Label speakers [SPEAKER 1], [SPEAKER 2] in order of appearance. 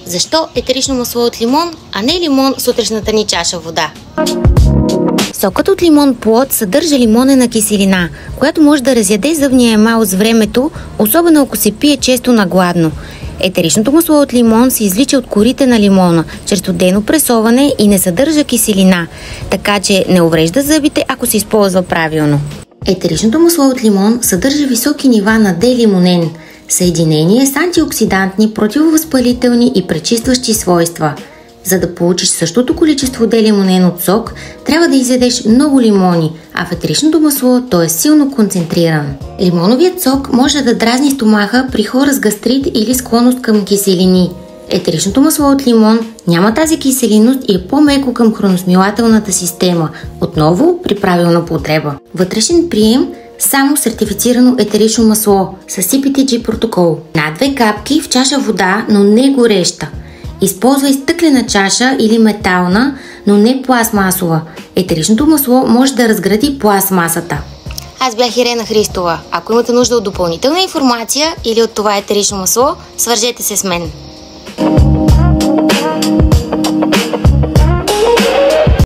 [SPEAKER 1] Защо етерично масло от лимон, а не лимон с утрешната ни чаша вода? Сокът от лимон плод съдържа лимонена киселина, която може да разяде зъбния емал с времето, особено ако се пие често на гладно. Етеричното масло от лимон се извлича от корите на лимона, чрез студено пресоване и не съдържа киселина, така че не уврежда зъбите, ако се използва правилно. Етеричното масло от лимон съдържа високи нива на D-лимонен, съединение с антиоксидантни, противовъзпалителни и пречистващи свойства. За да получиш същото количество D-лимонен от сок, трябва да изядеш много лимони, а в етеричното масло то е силно концентриран. Лимоновият сок може да дразни стомаха при хора с гастрит или склонност към киселини. Етеричното масло от лимон няма тази киселинност и е по-меко към храносмилателната система, отново при правилна употреба. Вътрешен прием – само сертифицирано етерично масло с CPTG протокол. Над 2 капки в чаша вода, но не гореща. Използвай стъклена чаша или метална, но не пластмасова. Етеричното масло може да разгради пластмасата. Аз бях Ирена Христова. Ако имате нужда от допълнителна информация или от това етерично масло, свържете се с мен.